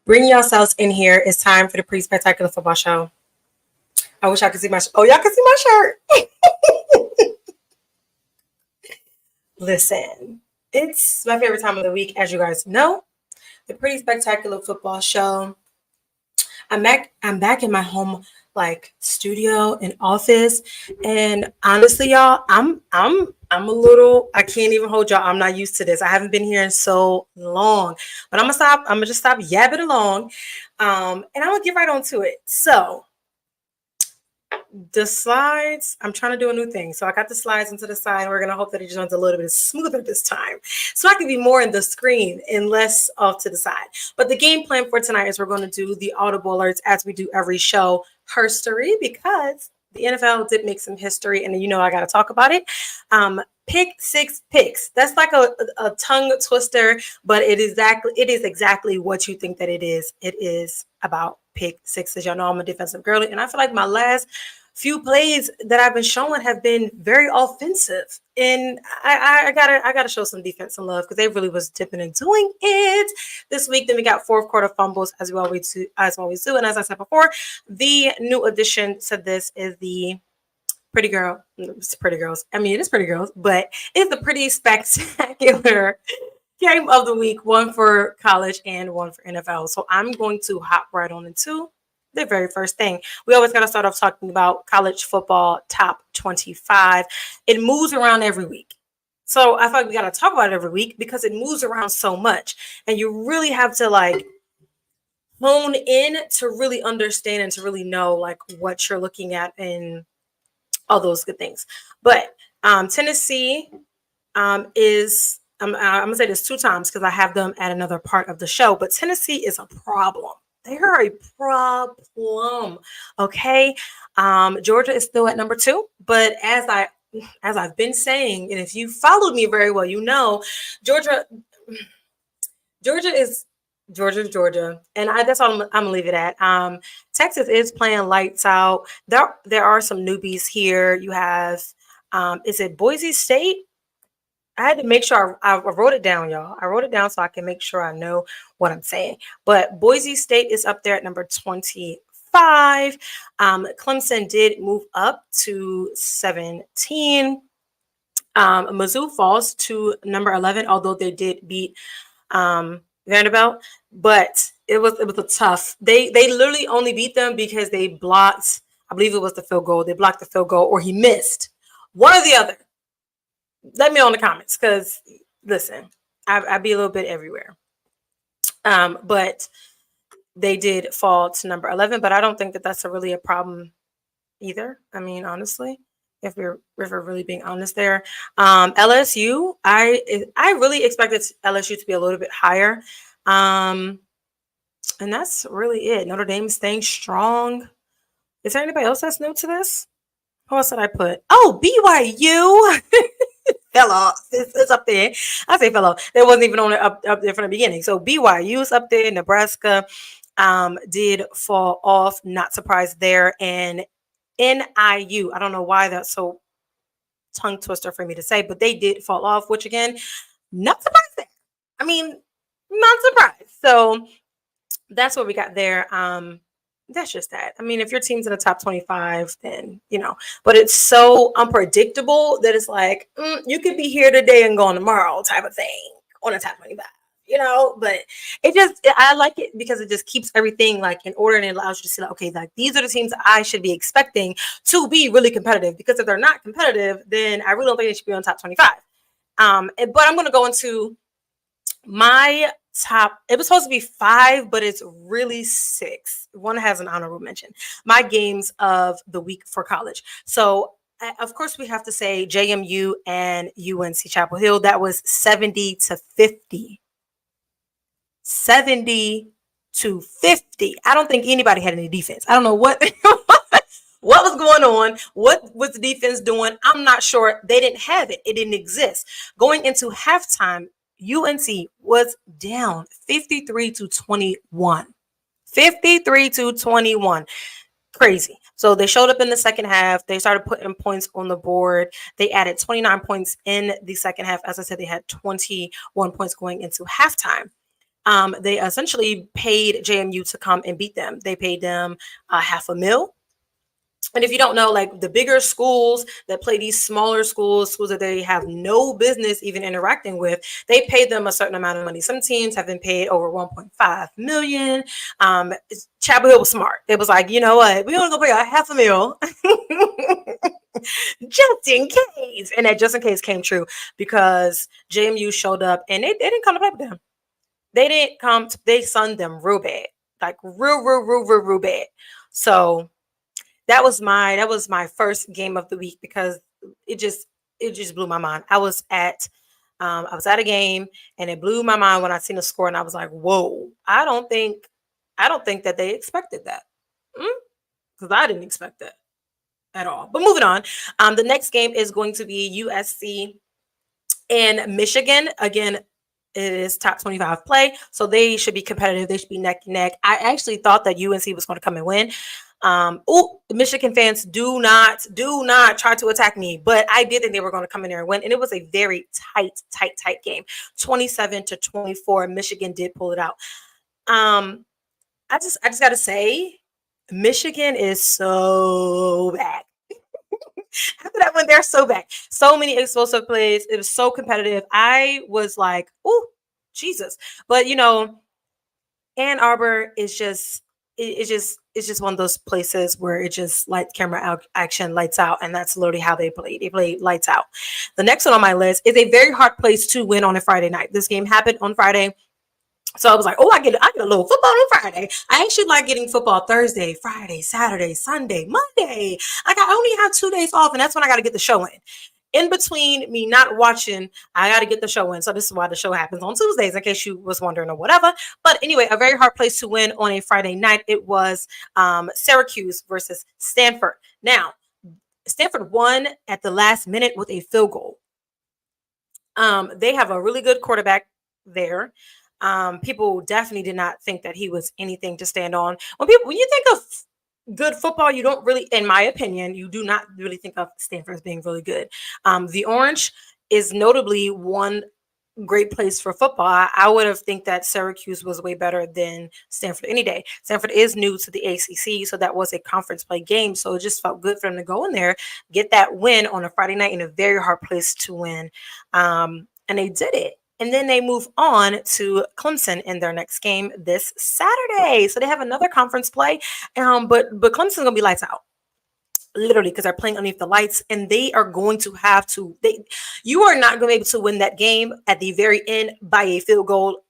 Bring yourselves in here. It's time for the Pretty Spectacular Football Show. I wish I could see my shirt. Oh, y'all can see my shirt. Listen, it's my favorite time of the week, as you guys know. The Pretty Spectacular Football Show. I'm back in my home studio and office, and honestly, y'all, I'm a little. I can't even hold y'all. I'm not used to this. I haven't been here in so long, but I'm gonna just stop yabbing along, and I'm gonna get right on to it. So the slides, I'm trying to do a new thing. So I got the slides into the side. We're going to hope that it just runs a little bit smoother this time. So I can be more in the screen and less off to the side. But the game plan for tonight is we're going to do the Audible Alerts as we do every show, history, because the NFL did make some history, and I got to talk about it. Pick six picks. That's like a tongue twister, but it is exactly what you think that it is. It is about pick sixes. Y'all know I'm a defensive girly, and I feel like my last few plays that I've been showing have been very offensive, and I gotta show some defense and love because they really was tipping and doing it this week. Then we got fourth quarter fumbles as we always do, and as I said before, the new addition to this is the pretty girl. It's pretty girls. I mean, it is pretty girls, but it's the Pretty Spectacular game of the week, one for college and one for NFL. So I'm going to hop right on into the very first thing. We always got to start off talking about college football top 25. It moves around every week. So I feel like we got to talk about it every week because it moves around so much. And you really have to hone in to really understand and to really know what you're looking at and all those good things. But Tennessee is, I'm going to say this two times because I have them at another part of the show, but Tennessee is a problem. They are a problem. Okay. Georgia is still at number 2, but as I've been saying, and if you followed me very well, Georgia is Georgia, and that's all I'm gonna leave it at. Texas is playing lights out. There are some newbies here. You have, is it Boise State? I had to make sure I wrote it down, y'all. I wrote it down so I can make sure I know what I'm saying. But Boise State is up there at number 25. Clemson did move up to 17. Mizzou falls to number 11, although they did beat Vanderbilt. But it was a tough. They literally only beat them because they blocked. I believe it was the field goal. They blocked the field goal, or he missed. One or the other. Let me know in the comments because, listen, I be a little bit everywhere. But they did fall to number 11, but I don't think that that's really a problem either. I mean, honestly, if we're really being honest there. LSU, I really expected LSU to be a little bit higher. And that's really it. Notre Dame is staying strong. Is there anybody else that's new to this? Who else did I put? Oh, BYU. Fell off. It's up there. I say fell off. They wasn't even on it up there from the beginning. So BYU's up there. Nebraska did fall off. Not surprised there. And NIU, I don't know why that's so tongue twister for me to say, but they did fall off, which again, not surprised there. I mean, not surprised. So that's what we got there. That's just that. I mean, if your team's in the top 25, then, but it's so unpredictable that it's like, you could be here today and gone tomorrow type of thing on the top 25, but I like it because it just keeps everything in order, and it allows you to see okay, these are the teams that I should be expecting to be really competitive, because if they're not competitive, then I really don't think they should be on top 25. But I'm going to go into my top. It was supposed to be 5, but it's really 6. One has an honorable mention. My games of the week for college. So of course we have to say JMU and UNC Chapel Hill. That was 70-50. 70-50. I don't think anybody had any defense. I don't know what what was going on. What was the defense doing? I'm not sure. They didn't have it. It didn't exist. Going into halftime, UNC was down 53-21. 53-21. Crazy. So they showed up in the second half. They started putting points on the board. They added 29 points in the second half. As I said, they had 21 points going into halftime. They essentially paid JMU to come and beat them. They paid them $500,000. And if you don't know, like the bigger schools that play these smaller schools that they have no business even interacting with, they pay them a certain amount of money. Some teams have been paid over 1.5 million. Chapel Hill was smart. It was like, you know what? We're going to go pay $500,000 just in case. And that just in case came true because JMU showed up and they didn't come to play with them. They didn't come. They sunned them real bad, like real bad. So that was my first game of the week because it just blew my mind. I was at a game and it blew my mind when I seen the score and I was like, whoa, I don't think that they expected that. Because I didn't expect that at all. But moving on. The next game is going to be USC and Michigan. Again, it is top 25 play, so they should be competitive. They should be neck and neck. I actually thought that UNC was going to come and win. Michigan fans, do not try to attack me, but I did think they were going to come in there and win, and it was a very tight game, 27-24. Michigan did pull it out. I just got to say, Michigan is so bad. After that one, they're so back. So many explosive plays. It was so competitive. I was like, oh, Jesus. But, Ann Arbor is just, it's just one of those places where it just light camera action, lights out. And that's literally how they play. They play lights out. The next one on my list is a very hard place to win on a Friday night. This game happened on Friday. So I was like, oh, I get a little football on Friday. I actually like getting football Thursday, Friday, Saturday, Sunday, Monday. I only have 2 days off, and that's when I got to get the show in. In between me not watching, I got to get the show in. So this is why the show happens on Tuesdays, in case you was wondering or whatever. But anyway, a very hard place to win on a Friday night. It was Syracuse versus Stanford. Now, Stanford won at the last minute with a field goal. They have a really good quarterback there. People definitely did not think that he was anything to stand on. When you think of good football, you don't really, in my opinion, you do not really think of Stanford as being really good. The Orange is notably one great place for football. I would have think that Syracuse was way better than Stanford any day. Stanford is new to the ACC, so that was a conference play game. So it just felt good for them to go in there, get that win on a Friday night in a very hard place to win. And they did it. And then they move on to Clemson in their next game this Saturday. So they have another conference play. But Clemson's going to be lights out. Literally, because they're playing underneath the lights. And they are going to have to you are not going to be able to win that game at the very end by a field goal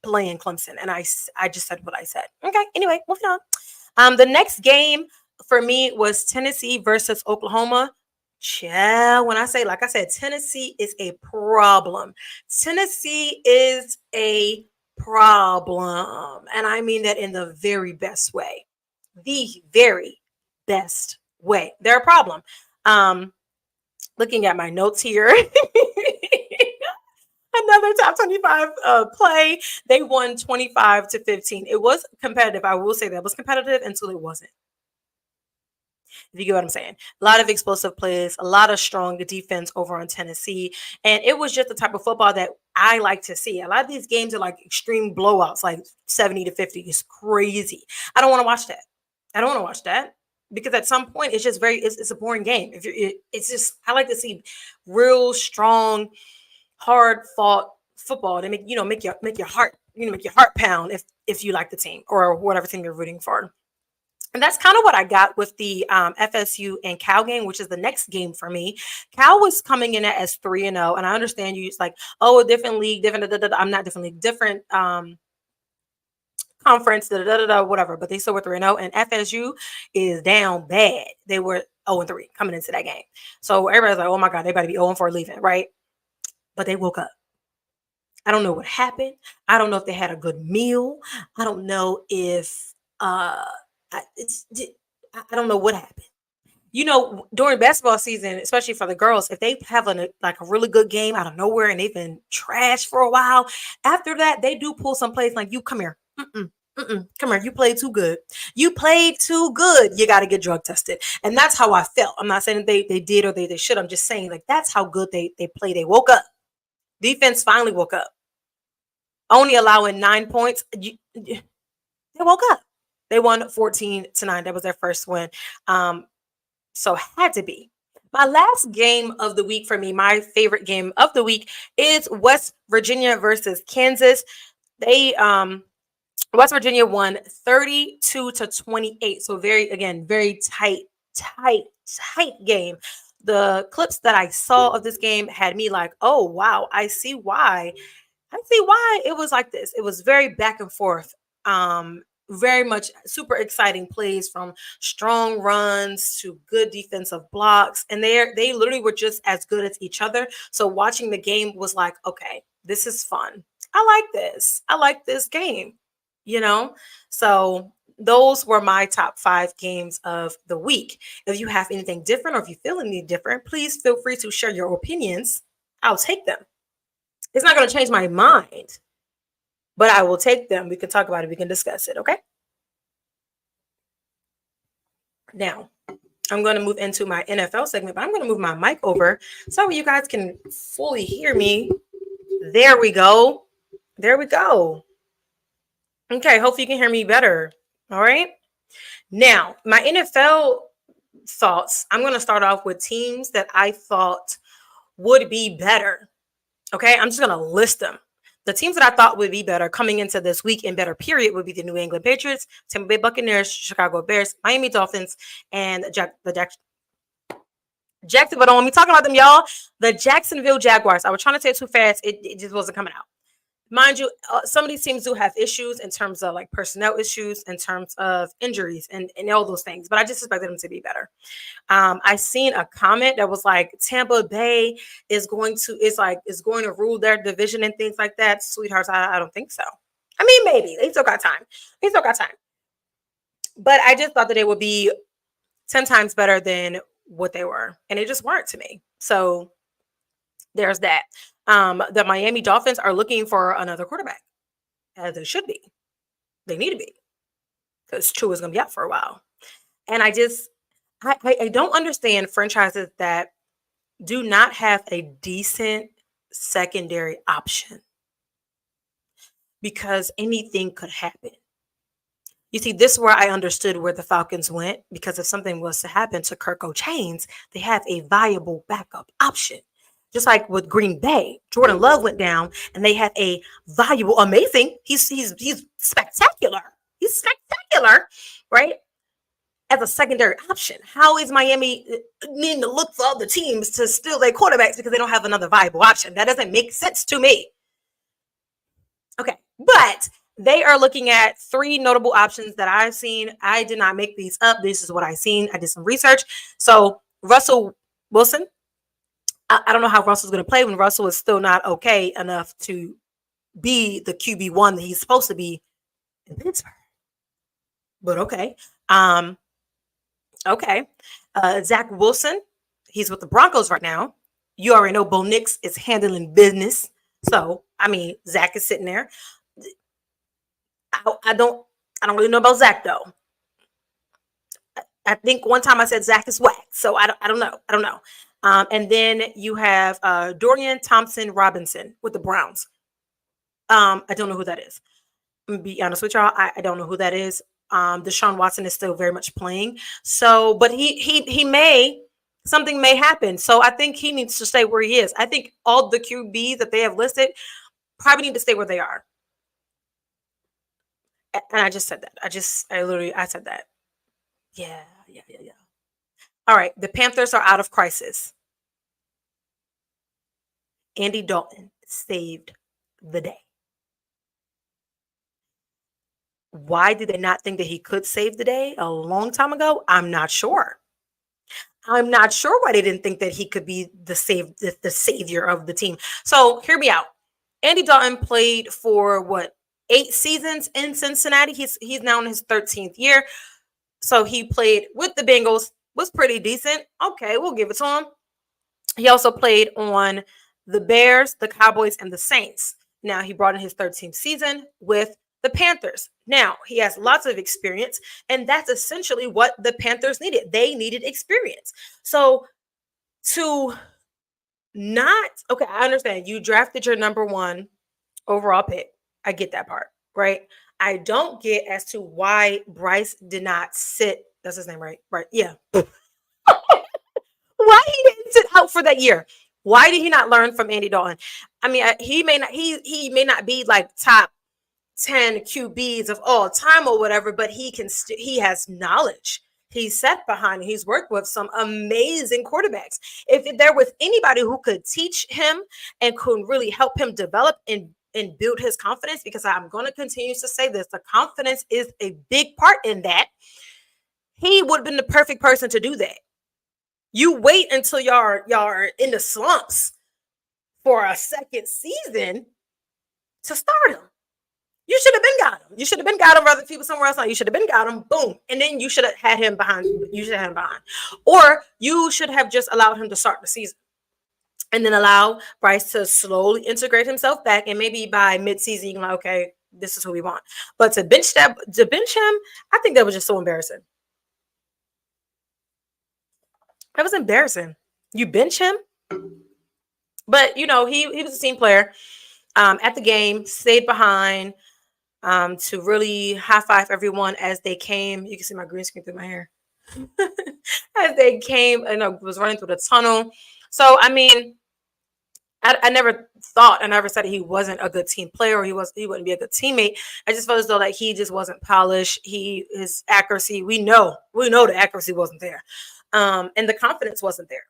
playing Clemson. And I just said what I said. Okay, anyway, moving on. The next game for me was Tennessee versus Oklahoma. Yeah, when I say, like I said, Tennessee is a problem. Tennessee is a problem. And I mean that in the very best way. The very best way. They're a problem. Looking at my notes here. Another top 25 play. They won 25-15. It was competitive. I will say that it was competitive until it wasn't. If you get what I'm saying. A lot of explosive plays, a lot of strong defense over on Tennessee. And it was just the type of football that I like to see. A lot of these games are like extreme blowouts, like 70-50. It's crazy. I don't want to watch that. Because at some point it's just it's a boring game. It's just, I like to see real strong, hard fought football to make your heart pound if you like the team or whatever team you're rooting for. And that's kind of what I got with the FSU and Cal game, which is the next game for me. Cal was coming in as 3-0, and I understand you. It's like, oh, a different league, different. I'm not different league, different conference, whatever. But they still were 3-0, and FSU is down bad. They were 0-3 coming into that game. So everybody's like, oh my God, they better be 0-4 leaving, right? But they woke up. I don't know what happened. I don't know if they had a good meal. I don't know if I don't know what happened. During basketball season, especially for the girls, if they have a really good game out of nowhere and they've been trashed for a while, after that, they do pull some plays like, you come here. Come here. You played too good. You got to get drug tested. And that's how I felt. I'm not saying they did or they should. I'm just saying, like, that's how good they played. They woke up. Defense finally woke up. only allowing 9 points. They woke up. They won 14-9. That was their first win. So had to be. My last game of the week for me, my favorite game of the week is West Virginia versus Kansas. They West Virginia won 32-28. So very tight game. The clips that I saw of this game had me like, oh wow, I see why it was like this. It was very back and forth. Very much super exciting plays from strong runs to good defensive blocks. And they literally were just as good as each other. So watching the game was like, okay, this is fun. I like this. I like this game, you know? So those were my top 5 games of the week. If you have anything different or if you feel any different, please feel free to share your opinions. I'll take them. It's not going to change my mind, but I will take them. We can talk about it. We can discuss it. Okay. Now, I'm going to move into my NFL segment, but I'm going to move my mic over so you guys can fully hear me. There we go. There we go. Okay. Hopefully you can hear me better. All right. Now, my NFL thoughts. I'm going to start off with teams that I thought would be better. Okay. I'm just going to list them. The teams that I thought would be better coming into this week and better period would be the New England Patriots, Tampa Bay Buccaneers, Chicago Bears, Miami Dolphins, and Jacksonville. Don't want me talking about them, y'all. The Jacksonville Jaguars. I was trying to say it too fast. It just wasn't coming out. Mind you, some of these teams do have issues in terms of like personnel issues, in terms of injuries and all those things. But I just expected them to be better. I seen a comment that was like Tampa Bay is going to rule their division and things like that. Sweethearts, I don't think so. I mean, maybe they still got time. But I just thought that it would be 10 times better than what they were, and it just weren't to me. So there's that. The Miami Dolphins are looking for another quarterback, as they should be. They need to be, because Tua is going to be out for a while. And I don't understand franchises that do not have a decent secondary option, because anything could happen. You see, this is where I understood where the Falcons went, because if something was to happen to Kirk O'Chains, they have a viable backup option. Just like with Green Bay, Jordan Love went down and they had a valuable, amazing. He's spectacular. He's spectacular, right? As a secondary option. How is Miami needing to look for other teams to steal their quarterbacks because they don't have another viable option? That doesn't make sense to me. Okay, but they are looking at 3 notable options that I've seen. I did not make these up. This is what I've seen. I did some research. So Russell Wilson, I don't know how Russell's going to play when Russell is still not okay enough to be the QB1 that he's supposed to be in Pittsburgh. But okay. Okay. Zach Wilson, he's with the Broncos right now. You already know Bo Nix is handling business. So, I mean, Zach is sitting there. I don't really know about Zach though. I think one time I said Zach is whack. So I don't know. And then you have Dorian Thompson-Robinson with the Browns. I don't know who that is. I'm gonna be honest with y'all. I don't know who that is. Deshaun Watson is still very much playing. So, but something may happen. So I think he needs to stay where he is. I think all the QBs that they have listed probably need to stay where they are. And I just said that. I said that. Yeah. All right. The Panthers are out of crisis. Andy Dalton saved the day. Why did they not think that he could save the day a long time ago? I'm not sure. I'm not sure why they didn't think that he could be the savior of the team. So hear me out. Andy Dalton played for 8 seasons in Cincinnati. He's now in his 13th year. So he played with the Bengals, was pretty decent. Okay, we'll give it to him. He also played on the Bears, the Cowboys, and the Saints. Now he brought in his 13th season with the Panthers. Now he has lots of experience, and that's essentially what the Panthers needed. They needed experience. So I understand you drafted your number 1 overall pick. I get that part, right? I don't get as to why Bryce did not sit. That's his name, right? Right. Yeah. Why he didn't sit out for that year? Why did he not learn from Andy Dalton? I mean, he may not be like top 10 QBs of all time or whatever, but he has knowledge. He's sat behind, he's worked with some amazing quarterbacks. If there was anybody who could teach him and could really help him develop and build his confidence, because I'm going to continue to say this, the confidence is a big part in that. He would have been the perfect person to do that. You wait until y'all are in the slumps for a second season to start him. You should have been got him. You should have been got him rather than people somewhere else. You should have been got him. Boom. And then you should have had him behind. You should have had him behind. Or you should have just allowed him to start the season. And then allow Bryce to slowly integrate himself back. And maybe by mid-season, you can like, okay, this is who we want. But to bench him, I think that was just so embarrassing. That was embarrassing. You bench him? But, he was a team player. At the game, stayed behind. To really high five everyone as they came. You can see my green screen through my hair. As they came and I was running through the tunnel. So, I mean, I never thought, I never said he wasn't a good team player or he wouldn't be a good teammate. I just felt as though like he just wasn't polished. His accuracy, we know the accuracy wasn't there. And the confidence wasn't there.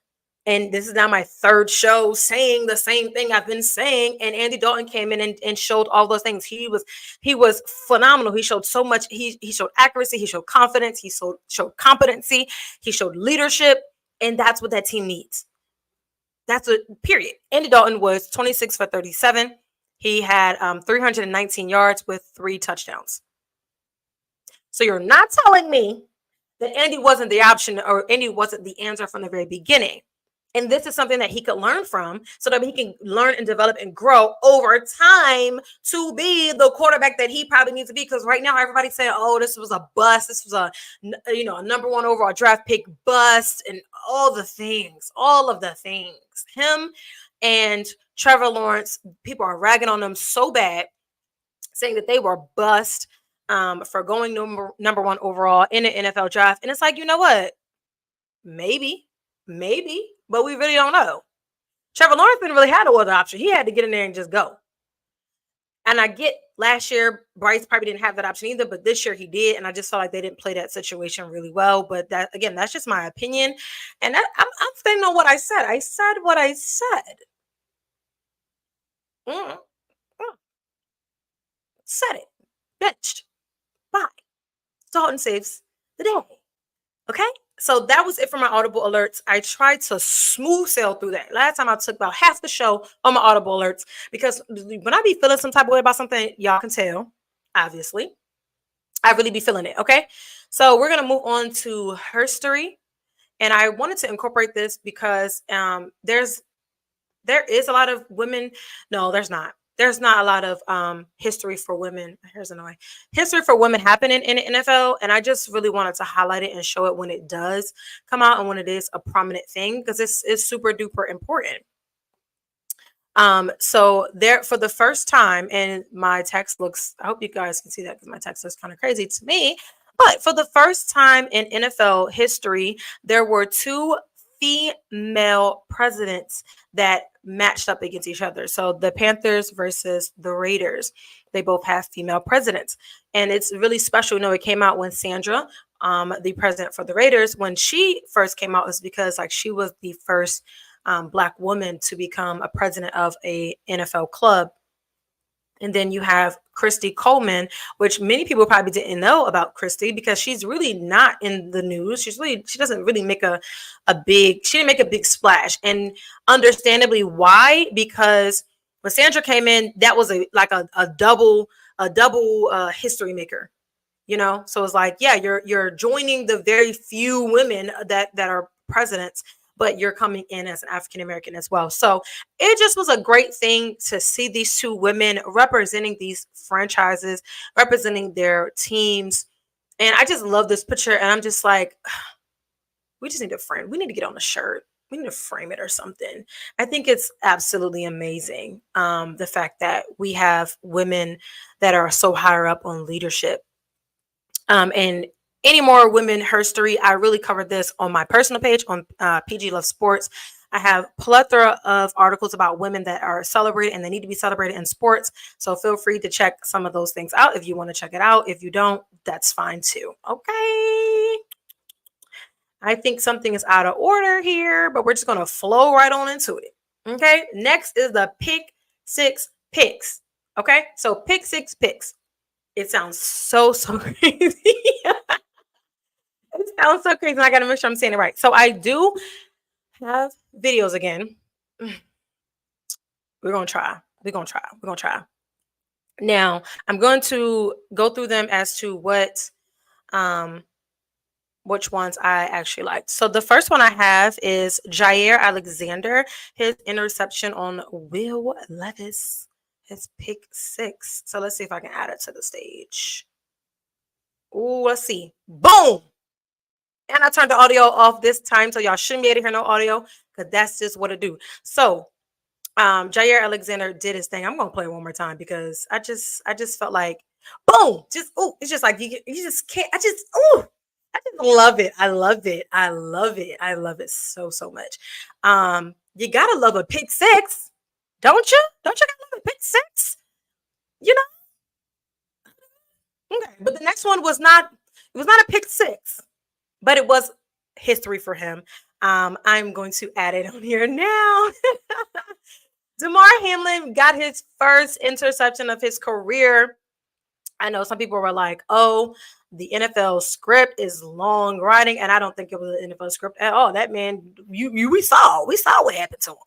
And this is now my third show saying the same thing I've been saying. And Andy Dalton came in and showed all those things. He was phenomenal. He showed so much. He showed accuracy. He showed confidence. He showed competency. He showed leadership. And that's what that team needs. That's a period. Andy Dalton was 26 for 37. He had 319 yards with 3 touchdowns. So you're not telling me that Andy wasn't the option or Andy wasn't the answer from the very beginning. And this is something that he could learn from so that he can learn and develop and grow over time to be the quarterback that he probably needs to be. Because right now, everybody's saying, oh, this was a bust. This was a number 1 overall draft pick bust and all of the things. Him and Trevor Lawrence, people are ragging on them so bad, saying that they were bust for going number 1 overall in the NFL draft. And it's like, you know what? Maybe, but we really don't know. Trevor Lawrence didn't really have no other option. He had to get in there and just go. And I get last year, Bryce probably didn't have that option either, but this year he did. And I just felt like they didn't play that situation really well. But that, again, that's just my opinion. And I'm standing on what I said. I said what I said. Said it. Benched. Bye. Dalton saves the day. Okay? So that was it for my Audible Alerts. I tried to smooth sail through that. Last time I took about half the show on my Audible Alerts because when I be feeling some type of way about something, y'all can tell, obviously. I really be feeling it, okay? So we're going to move on to herstory. And I wanted to incorporate this because there is a lot of women. No, there's not. There's not a lot of history for women. Here's annoying. History for women happening in the NFL. And I just really wanted to highlight it and show it when it does come out and when it is a prominent thing because it's super duper important. So there for the first time, and my text looks, I hope you guys can see that because my text looks kind of crazy to me. But for the first time in NFL history, there were 2 female presidents that matched up against each other. So the Panthers versus the Raiders, they both have female presidents. And it's really special. It came out when Sandra, the president for the Raiders, when she first came out, was because like she was the first Black woman to become a president of a NFL club. And then you have Christy Coleman, which many people probably didn't know about Christy because she's really not in the news. She doesn't really make she didn't make a big splash. And understandably why? Because when Sandra came in, that was a double history maker. So it's like, yeah, you're joining the very few women that are presidents, but you're coming in as an African-American as well. So it just was a great thing to see these 2 women representing these franchises, representing their teams. And I just love this picture. And I'm just like, we just need a friend. We need to get on a shirt. we need to frame it or something. I think it's absolutely amazing. The fact that we have women that are so higher up on leadership. And any more women history, I really covered this on my personal page on PG Love Sports. I have plethora of articles about women that are celebrated and they need to be celebrated in sports. So feel free to check some of those things out if you want to check it out. If you don't, that's fine too. Okay. I think something is out of order here, but we're just going to flow right on into it. Okay. Next is the pick six picks. Okay. So pick six picks. It sounds so crazy. It sounds so crazy. I got to make sure I'm saying it right. So I do have videos again. We're going to try. Now, I'm going to go through them as to which ones I actually liked. So the first one I have is Jaire Alexander, his interception on Will Levis, his pick six. So let's see if I can add it to the stage. Ooh, let's see. Boom. And I turned the audio off this time, so y'all shouldn't be able to hear no audio because that's just what it do. So Jaire Alexander did his thing. I'm gonna play it one more time because I just felt like boom, just it's just like you just can't. I just love it. I love it so much. You gotta love a pick six, don't you? Don't you gotta love a pick six? You know? Okay, but the next one was not. It was not a pick six, but it was history for him. I'm going to add it on here now. Damar Hamlin got his first interception of his career. I know some people were like, oh, the NFL script is long writing, and I don't think it was an NFL script at all. That man, we saw what happened to him,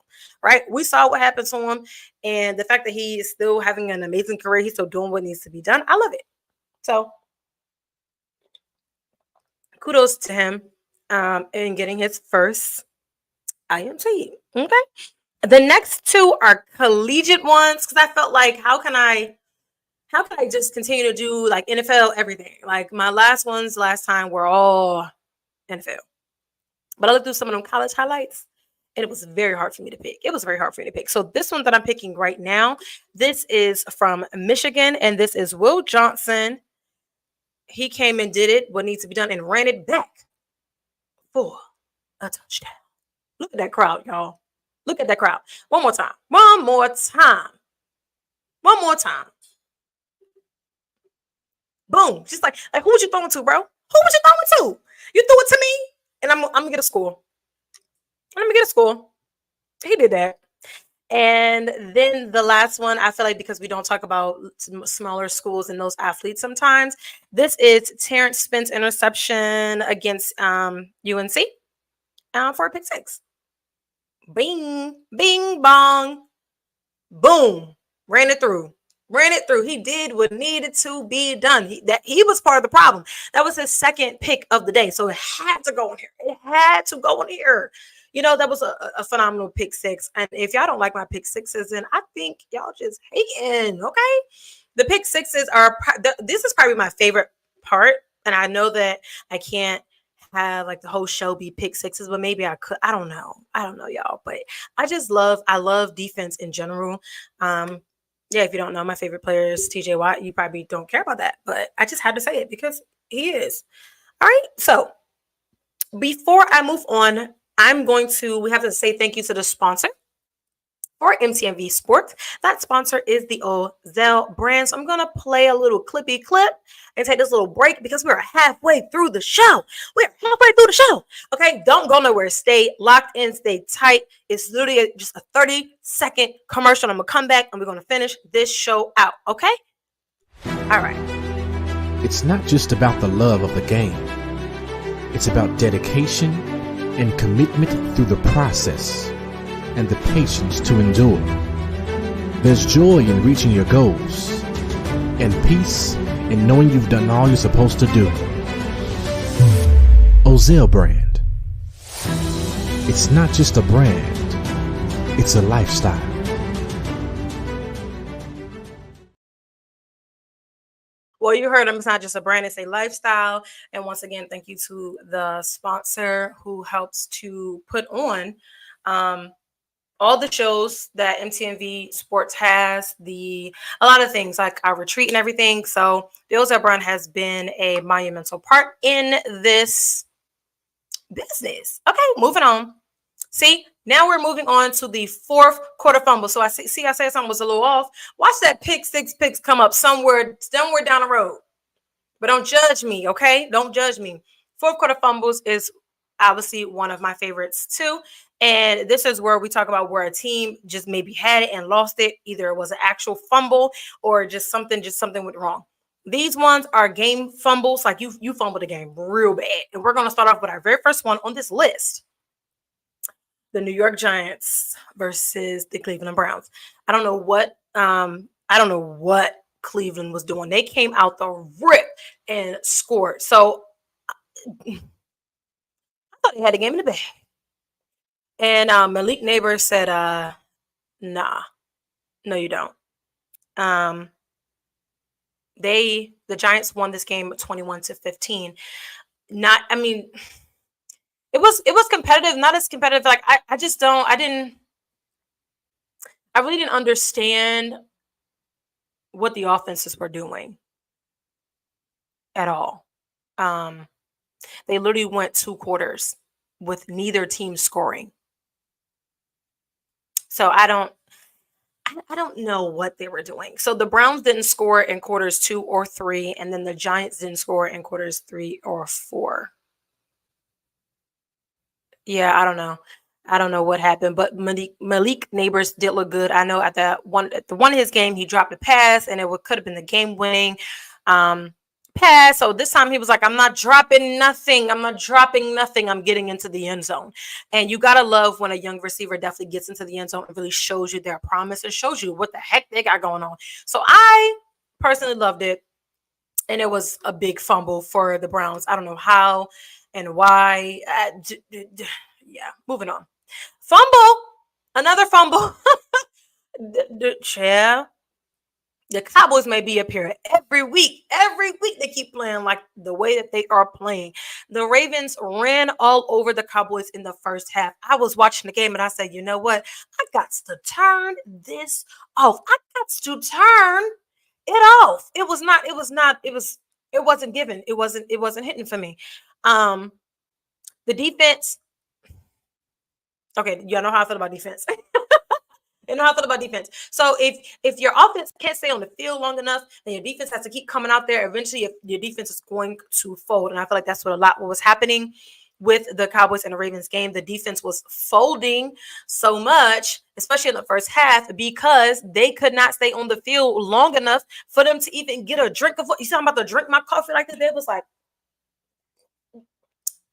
right? We saw what happened to him, and the fact that he is still having an amazing career, he's still doing what needs to be done. I love it. So kudos to him in getting his first INT. Okay. The next two are collegiate ones because I felt like how can I just continue to do like NFL everything? Like my last time were all NFL. But I looked through some of them college highlights and it was very hard for me to pick. So this one that I'm picking right now, this is from Michigan and this is Will Johnson. He came and did it, what needs to be done, and ran it back for a touchdown. Look at that crowd, y'all. Look at that crowd. One more time. Boom. Just like who was you throwing to, bro? Who was you throwing to? You threw it to me, and I'm gonna get a score. He did that. And then the last one, I feel like because we don't talk about smaller schools and those athletes sometimes, this is Terrence Spence interception against UNC for a pick six. Bing, bing, bong, boom, ran it through. He did what needed to be done. He was part of the problem. That was his second pick of the day. So it had to go in here. You know, that was a phenomenal pick six. And if y'all don't like my pick sixes, then I think y'all just hating, okay? The pick sixes this is probably my favorite part. And I know that I can't have like the whole show be pick sixes, but maybe I could. I don't know, y'all. But I love defense in general. Yeah, if you don't know, my favorite player is TJ Watt. You probably don't care about that, but I just had to say it because he is. All right. So before I move on, we have to say thank you to the sponsor for MTMV Sports. That sponsor is the Ozell brand. So I'm going to play a little clippy clip and take this little break because we're halfway through the show. Okay, don't go nowhere. Stay locked in, stay tight. It's literally just a 30-second commercial. I'm going to come back and we're going to finish this show out. Okay? All right. It's not just about the love of the game. It's about dedication and commitment through the process and the patience to endure. There's joy in reaching your goals and peace in knowing you've done all you're supposed to do. Ozell brand. It's not just a brand, it's a lifestyle. Well, you heard them. It's not just a brand, it's a lifestyle. And once again, thank you to the sponsor who helps to put on um, all the shows that MTV Sports has, a lot of things like our retreat and everything. So Bills at Brand has been a monumental part in this business. Okay, moving on. See, now we're moving on to the fourth quarter fumble. So I said something was a little off. Watch that six picks come up somewhere down the road. But don't judge me, okay? Don't judge me. Fourth quarter fumbles is obviously one of my favorites too. And this is where we talk about where a team just maybe had it and lost it. Either it was an actual fumble or just something went wrong. These ones are game fumbles, like you fumbled the game real bad. And we're going to start off with our very first one on this list. The New York Giants versus the Cleveland Browns. I don't know what Cleveland was doing. They came out the rip and scored. So I thought they had a game in the bag. And Malik Neighbors said, nah, no, you don't. The Giants won this game 21-15. It was competitive, not as competitive. Like I really didn't understand what the offenses were doing at all. They literally went 2 quarters with neither team scoring. So I don't know what they were doing. So the Browns didn't score in quarters 2 or 3, and then the Giants didn't score in quarters 3 or 4. Yeah, I don't know. I don't know what happened, but Malik Neighbors did look good. I know at the one of his game, he dropped a pass, and it could have been the game-winning pass. So this time he was like, I'm not dropping nothing. I'm getting into the end zone. And you got to love when a young receiver definitely gets into the end zone and really shows you their promise and shows you what the heck they got going on. So I personally loved it. And it was a big fumble for the Browns. I don't know how and why. Yeah, moving on. Fumble. Another fumble. The Cowboys may be up here every week. Every week they keep playing like the way that they are playing. The Ravens ran all over the Cowboys in the first half. I was watching the game and I said, you know what? I got to turn this off. I got to turn it off. It wasn't given. It wasn't hitting for me. The defense. Okay, y'all know how I feel about defense. You know how I feel about defense. So if your offense can't stay on the field long enough, then your defense has to keep coming out there. Eventually, your defense is going to fold. And I feel like that's what was happening with the Cowboys and the Ravens game. The defense was folding so much, especially in the first half, because they could not stay on the field long enough for them to even get a drink of what you talking about to drink my coffee like this. They was like,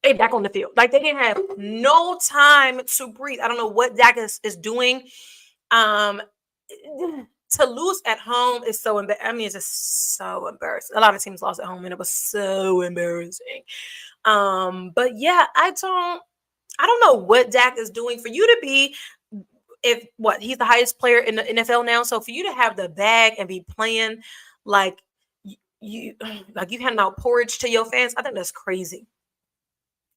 they back on the field. Like they didn't have no time to breathe. I don't know what Dak is doing. To lose at home is so embarrassing. I mean, it's just so embarrassing. A lot of teams lost at home, and it was so embarrassing. But yeah, I don't know what Dak is doing for you to be. He's the highest player in the NFL now. So for you to have the bag and be playing like you handing out porridge to your fans, I think that's crazy.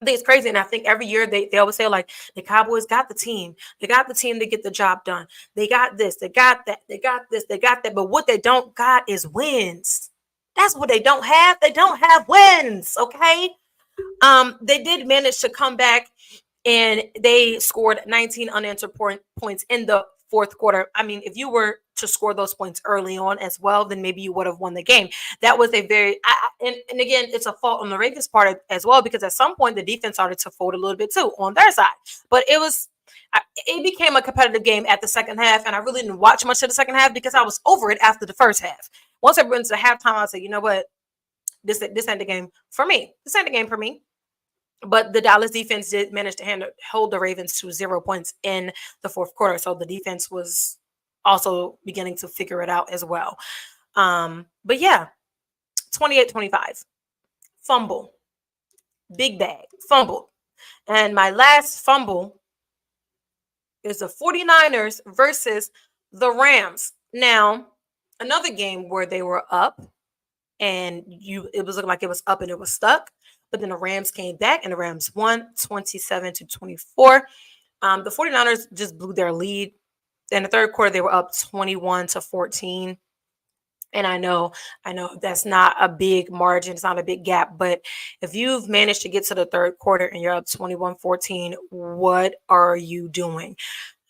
I think it's crazy. And I think every year they always say, like, the Cowboys got the team. They got the team to get the job done. They got this. They got that. They got this. They got that. But what they don't got is wins. That's what they don't have. They don't have wins. Okay. They did manage to come back and they scored 19 unanswered points in the fourth quarter. I mean, if you were to score those points early on as well, then maybe you would have won the game. That was a very, and again, it's a fault on the Ravens part as well, because at some point the defense started to fold a little bit too on their side. But it became a competitive game at the second half, and I really didn't watch much of the second half because I was over it after the first half. Once it went to halftime, I said, you know what, this ain't the game for me. This ain't the game for me. But the Dallas defense did manage to hold the Ravens to 0 points in the fourth quarter. So the defense was also beginning to figure it out as well. But yeah, 28-25. Fumble. Big bag. Fumbled. And my last fumble is the 49ers versus the Rams. Now, another game where they were up and it was looking like it was up and it was stuck. But then the Rams came back and the Rams won 27-24. The 49ers just blew their lead. In the third quarter, they were up 21-14. And I know that's not a big margin. It's not a big gap. But if you've managed to get to the third quarter and you're up 21-14, what are you doing?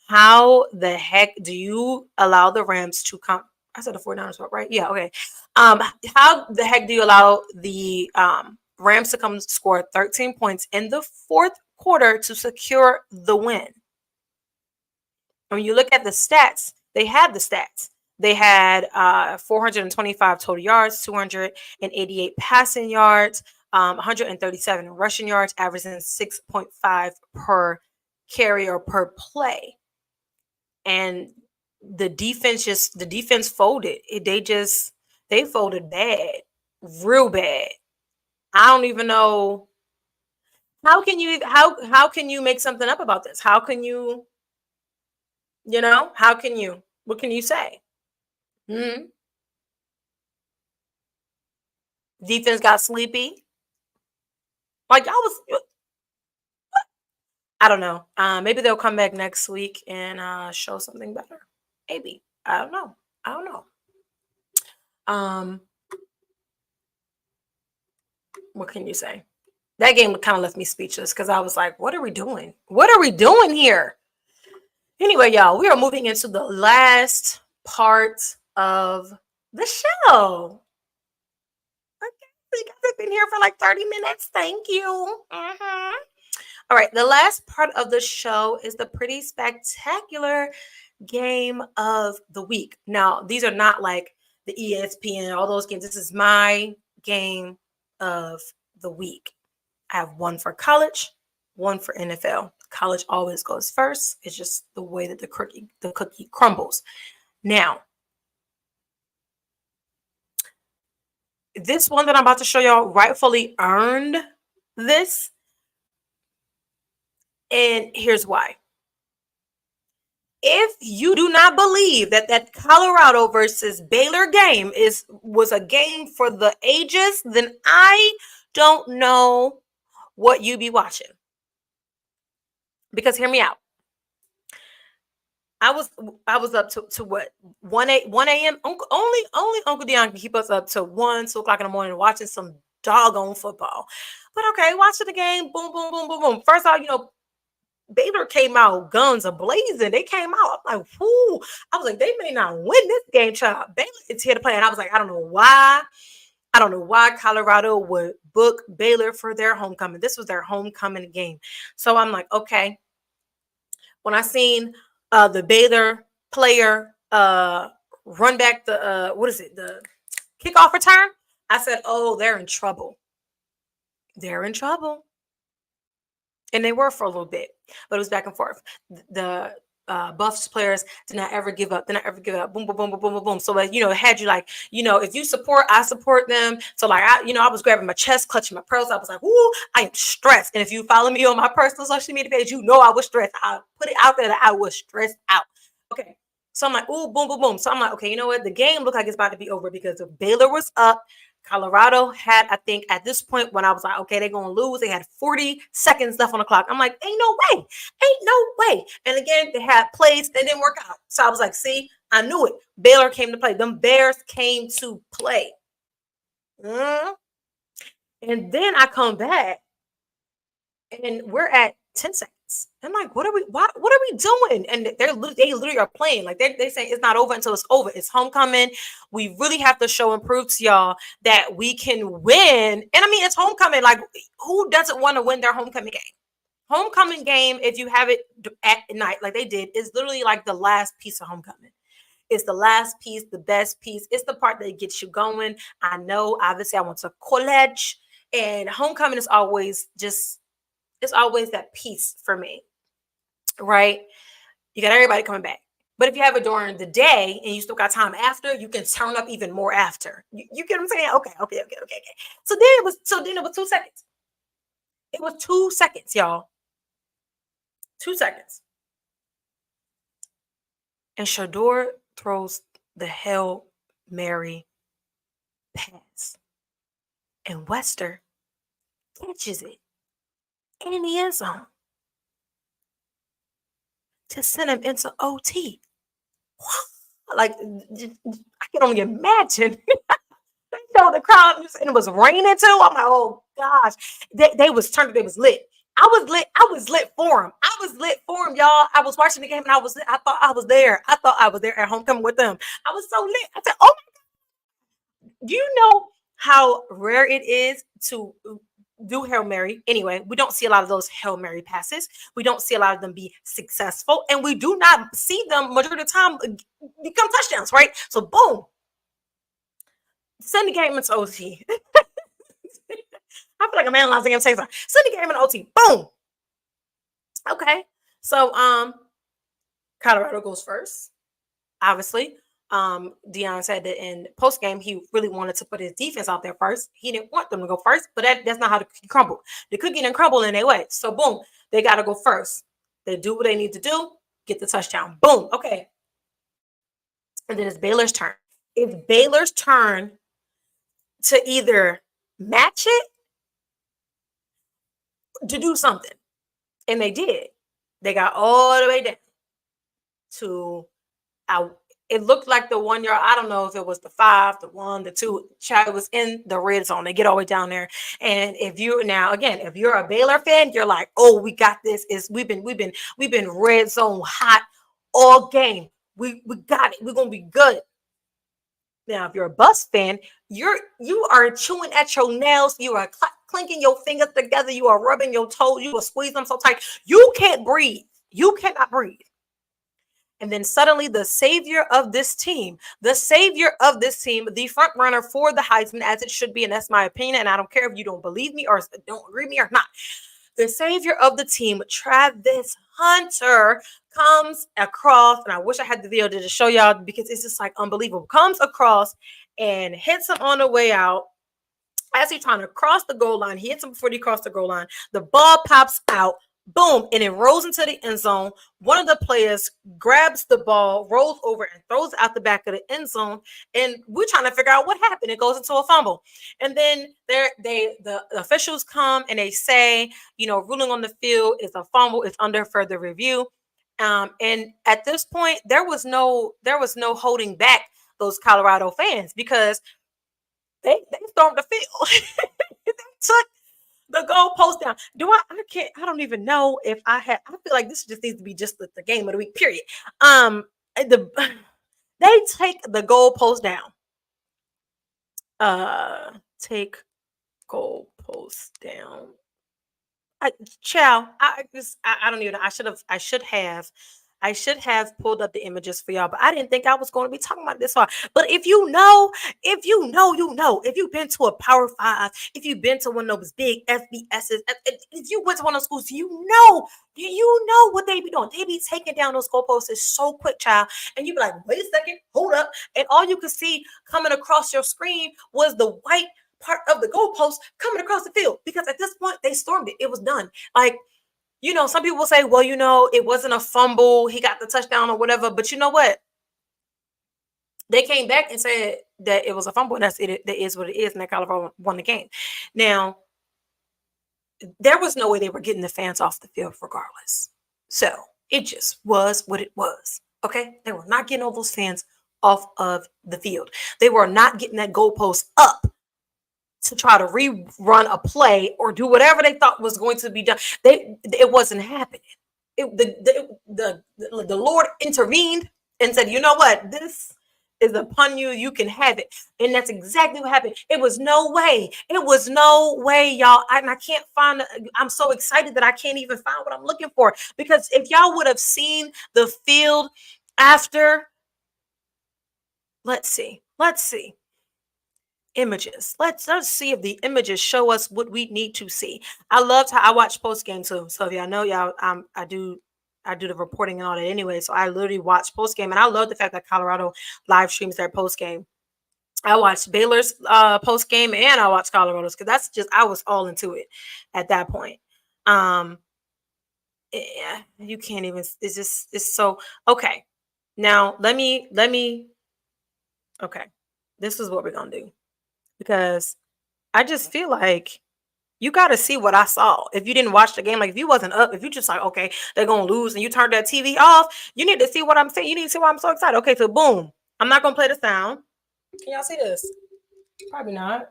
How the heck do you allow the Rams to come? I said the 49ers, right? Yeah, okay. How the heck do you allow the Rams to come score 13 points in the fourth quarter to secure the win? When you look at the stats, they had the stats. They had 425 total yards, 288 passing yards, 137 rushing yards, averaging 6.5 per carry or per play. And the defense folded. They folded bad, real bad. I don't even know how can you make something up about this? How can you how can you? What can you say? Defense got sleepy. Like I don't know. Maybe they'll come back next week and show something better. Maybe. I don't know. What can you say? That game kind of left me speechless because I was like, what are we doing? What are we doing here? Anyway, y'all, we are moving into the last part of the show. Okay, you guys have been here for like 30 minutes. Thank you. All right, the last part of the show is the pretty spectacular game of the week. Now, these are not like the ESPN, all those games. This is my game of the week. I have one for college, one for NFL. College always goes first. It's just the way that the cookie crumbles. Now, this one that I'm about to show y'all rightfully earned this. And here's why. If you do not believe that Colorado versus Baylor game was a game for the ages, then I don't know what you be watching. Because hear me out. I was up to what 1 a.m. Only Uncle Dion can keep us up to 2 o'clock in the morning watching some doggone football. But okay, watching the game, boom, boom, boom, boom, boom. First off, Baylor came out guns a-blazing. They came out. I'm like, whoo. I was like, they may not win this game, child. Baylor is here to play. And I was like, I don't know why Colorado would book Baylor for their homecoming. This was their homecoming game. So I'm like, okay. When I seen the Baylor player run back the the kickoff return, I said, oh, they're in trouble. They're in trouble. And they were for a little bit, but it was back and forth. The Buffs players did not ever give up. Boom, boom, boom, boom, boom, boom, boom. So like, it had you like, if you support, I support them. So like, I was grabbing my chest, clutching my pearls. I was like, ooh, I am stressed. And if you follow me on my personal social media page, I was stressed. I put it out there that I was stressed out. Okay. So I'm like, ooh, boom, boom, boom. So I'm like, okay, you know what? The game looked like it's about to be over because if Baylor was up, Colorado had, I think at this point when I was like, okay, they're going to lose. They had 40 seconds left on the clock. I'm like, ain't no way. And again, they had plays that didn't work out. So I was like, see, I knew it. Baylor came to play. Them Bears came to play. And then I come back and we're at 10 seconds. I'm like, what are we doing? And they literally are playing. Like they say it's not over until it's over. It's homecoming. We really have to show and prove to y'all that we can win. And I mean, it's homecoming. Like, who doesn't want to win their homecoming game? Homecoming game, if you have it at night, like they did, is literally like the last piece of homecoming. It's the last piece, the best piece. It's the part that gets you going. I know, obviously, I went to college, and homecoming is always it's always that piece for me, right? You got everybody coming back. But if you have it during the day and you still got time after, you can turn up even more after. You get what I'm saying? Okay. So then it was 2 seconds. It was 2 seconds, y'all. 2 seconds. And Shador throws the Hail Mary pass. And Wester catches it in the end zone to send him into OT. Like, I can only imagine. They showed the crowd and it was raining too. I'm like, oh gosh. They was turned, they was lit. I was lit for him. I was lit for him, y'all. I was watching the game and I thought I was there. I thought I was there at homecoming with them. I was so lit. I said, oh, do you know how rare it is to do Hail Mary? Anyway, we don't see a lot of those Hail Mary passes. We don't see a lot of them be successful. And we do not see them majority of the time become touchdowns, right? So boom. Send the game into OT. I feel like I'm analyzing him saying something. Send the game into OT. Boom. Okay. So Colorado goes first. Obviously. Deion said that in post game he really wanted to put his defense out there first. He didn't want them to go first, but that's not how the cookie crumbled. The cookie didn't crumble in their way. So boom, they got to go first. They do what they need to do, get the touchdown. Boom. Okay. And then it's Baylor's turn. It's Baylor's turn to either match it, to do something. And they did. They got all the way down to it looked like the 1 yard. I don't know if it was the 5, the 1, the 2. Child was in the red zone. They get all the way down there. And if you're a Baylor fan, you're like, oh, we got this. We've been red zone hot all game. We got it. We're gonna be good. Now, if you're a Bucs fan, you are chewing at your nails. You are clinking your fingers together. You are rubbing your toes. You are squeezing them so tight. You can't breathe. You cannot breathe. And then suddenly the savior of this team, the front runner for the Heisman, as it should be, and that's my opinion, and I don't care if you don't believe me or don't agree with me or not. The savior of the team, Travis Hunter, comes across, and I wish I had the video to show y'all because it's just like unbelievable. Comes across and hits him on the way out. As he's trying to cross the goal line, he hits him before he crossed the goal line. The ball pops out. Boom, and it rolls into the end zone. One of the players grabs the ball, rolls over, and throws it out the back of the end zone. And we're trying to figure out what happened. It goes into a fumble. And then the officials come and they say, ruling on the field is a fumble. It's under further review. And at this point, there was no holding back those Colorado fans because they stormed the field. They took the goalpost down. I don't even know if I feel like this just needs to be just the game of the week, period. They take the goalpost down. Take goalpost down. I don't even know. I should have pulled up the images for y'all, but I didn't think I was going to be talking about this far. But if you know, if you've been to a Power 5, if you've been to one of those big FBSs, if you went to one of those schools, you know what they be doing. They be taking down those goalposts so quick, child. And you be like, wait a second, hold up. And all you could see coming across your screen was the white part of the goalpost coming across the field, because at this point they stormed it. It was done. Like, some people will say, well, it wasn't a fumble. He got the touchdown or whatever. But you know what? They came back and said that it was a fumble. And that's it. That is what it is. And that Colorado won the game. Now, there was no way they were getting the fans off the field regardless. So it just was what it was. Okay? They were not getting all those fans off of the field. They were not getting that goalpost up to try to rerun a play or do whatever they thought was going to be done. It wasn't happening. The Lord intervened and said, you know what? This is upon you. You can have it. And that's exactly what happened. It was no way. Y'all. And I can't find, I'm so excited that I can't even find what I'm looking for. Because if y'all would have seen the field after, let's see. Images. Let's see if the images show us what we need to see. I loved how I watch post game too. So if y'all know, I do the reporting and all that anyway. So I literally watch post game, and I love the fact that Colorado live streams their post game. I watched Baylor's post game, and I watched Colorado's, because I was all into it at that point. Yeah, you can't even. It's so okay. Now let me. Okay, this is what we're gonna do. because I just feel like you got to see what I saw. If you didn't watch the game, like if you wasn't up, if you just like, okay, they're going to lose and you turned that TV off, you need to see what I'm saying. You need to see why I'm so excited. Okay, so boom. I'm not going to play the sound. Can y'all see this? Probably not.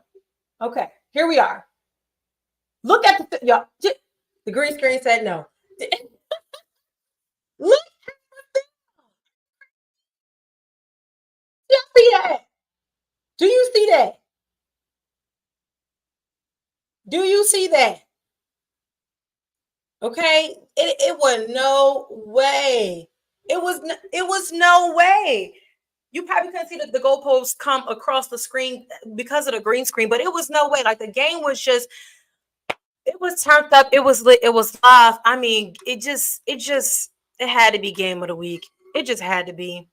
Okay, here we are. Look at y'all. The green screen said no. Look. Do you see that? Do you see that? Do you see that? Okay, it was no way. It was no way. You probably couldn't see the goalposts come across the screen because of the green screen, but it was no way. Like the game was just, it was turned up, it was lit, it was live. I mean, it had to be game of the week. It just had to be.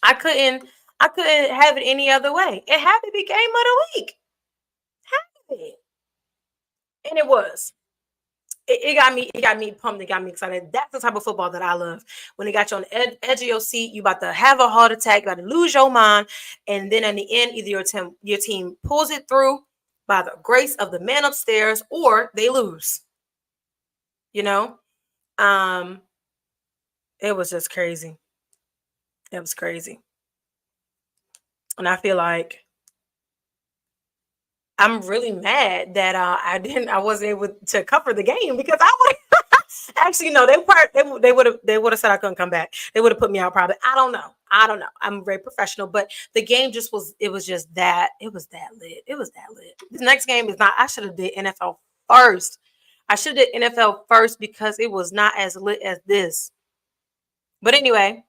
I couldn't have it any other way. It had to be game of the week. Had to be. And it was. It got me pumped. It got me excited. That's the type of football that I love. When it got you on the edge of your seat, you about to have a heart attack, you about to lose your mind, and then in the end, either your team pulls it through by the grace of the man upstairs, or they lose. You know, um, it was just crazy. It was crazy, and I feel like I'm really mad that I wasn't able to cover the game because I would. Actually, no, they would have said I couldn't come back. They would have put me out probably. I don't know. I'm very professional, but the game just was. It was just that. It was that lit. It was that lit. This next game is not. I should have did NFL first. I should have did NFL first because it was not as lit as this. But anyway,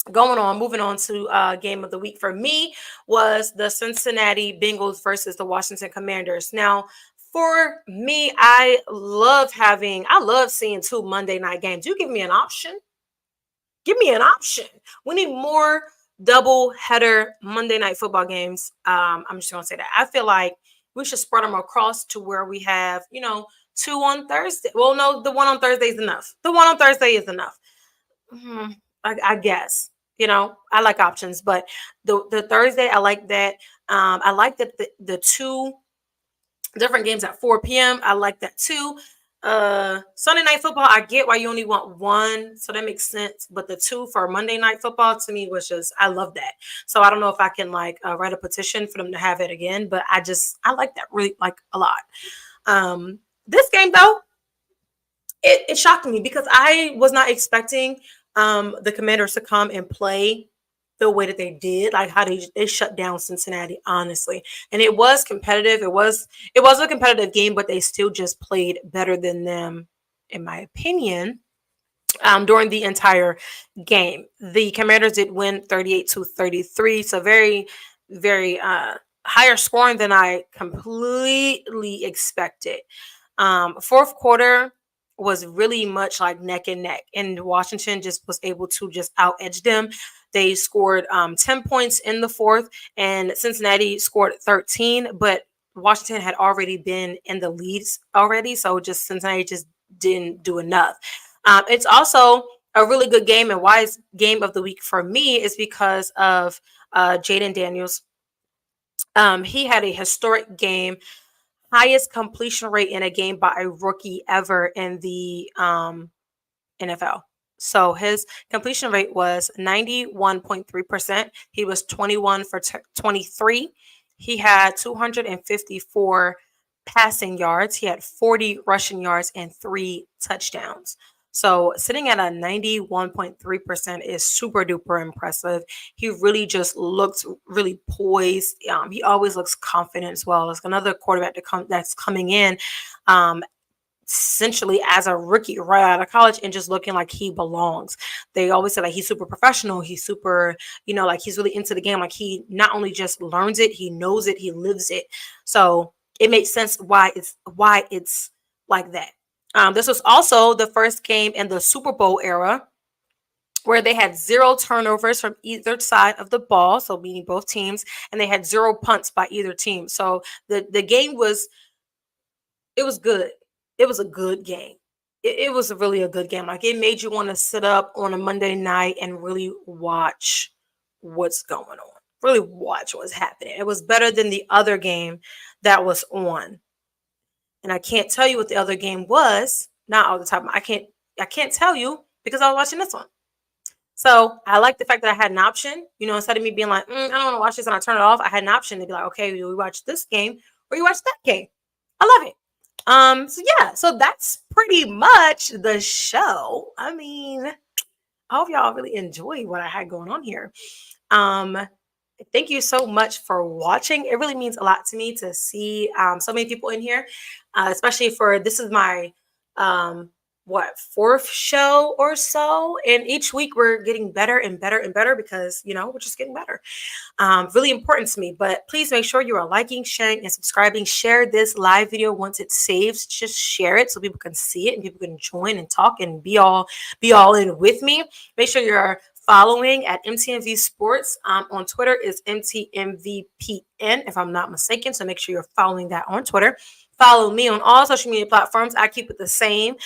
moving on to game of the week for me was the Cincinnati Bengals versus the Washington Commanders. Now, for me, I love seeing two Monday night games. You give me an option. Give me an option. We need more double header Monday night football games. I'm just gonna say that. I feel like we should spread them across to where we have, two on Thursday. Well, no, the one on Thursday is enough. The one on Thursday is enough. I guess. I like options, but the Thursday, I like that. I like that the two different games at 4 p.m. I like that too. Sunday night football, I get why you only want one, so that makes sense. But the two for Monday night football to me was just, I love that. So I don't know if I can write a petition for them to have it again, but I like that really a lot. This game though, it shocked me because I was not expecting the Commanders to come and play the way that they did, like how they shut down Cincinnati, honestly. And it was competitive. It was a competitive game, but they still just played better than them, in my opinion, during the entire game. The Commanders did win 38-33. So very, very higher scoring than I completely expected. Fourth quarter was really much like neck and neck, and Washington just was able to just out edge them. They scored 10 points in the fourth, and Cincinnati scored 13, but Washington had already been in the leads already, so just Cincinnati just didn't do enough. It's also a really good game, and why it's game of the week for me is because of Jayden Daniels. He had a historic game, highest completion rate in a game by a rookie ever in the NFL. So his completion rate was 91.3%. He was 21 for 23. He had 254 passing yards. He had 40 rushing yards and 3 touchdowns. So sitting at a 91.3% is super duper impressive. He really just looks really poised. He always looks confident as well. As another quarterback that's coming in, essentially as a rookie right out of college and just looking like he belongs. They always say he's super professional. He's super, he's really into the game. Like he not only just learns it, he knows it, he lives it. So it makes sense why it's like that. This was also the first game in the Super Bowl era where they had 0 turnovers from either side of the ball, so meaning both teams, and they had 0 punts by either team. So the game was good. It was a good game. It was really a good game. Like it made you want to sit up on a Monday night and really watch what's going on. really watch what was happening. It was better than the other game that was on. And I can't tell you what the other game was. Not all the time. I can't tell you because I was watching this one. So I like the fact that I had an option. Instead of me being like, I don't want to watch this and I turn it off, I had an option to be like, okay, we watch this game or you watch that game. I love it. So yeah, so that's pretty much the show. I mean, I hope y'all really enjoy what I had going on here. Thank you so much for watching. It really means a lot to me to see so many people in here, especially for this is my fourth show or so, and each week we're getting better and better and better because we're just getting better. Really important to me. But please make sure you are liking, sharing, and subscribing. Share this live video once it saves. Just share it so people can see it and people can join and talk and be all in with me. Make sure you're following at MTMV Sports. On Twitter is MTMVPN, if I'm not mistaken. So make sure you're following that on Twitter. Follow me on all social media platforms. I keep it the same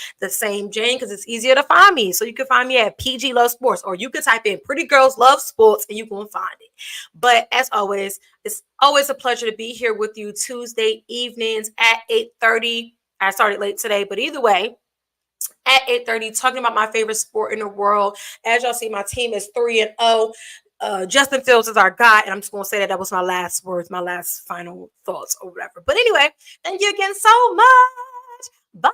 Jane, because it's easier to find me. So you can find me at PG Love Sports, or you can type in Pretty Girls Love Sports and you can find it. But as always, it's always a pleasure to be here with you Tuesday evenings at 8:30. I started late today, but either way, at 8:30, talking about my favorite sport in the world. As y'all see, my team is 3-0. Justin Fields is our guy, and I'm just gonna say that was my last words, my last final thoughts or whatever. But anyway, thank you again so much. Bye.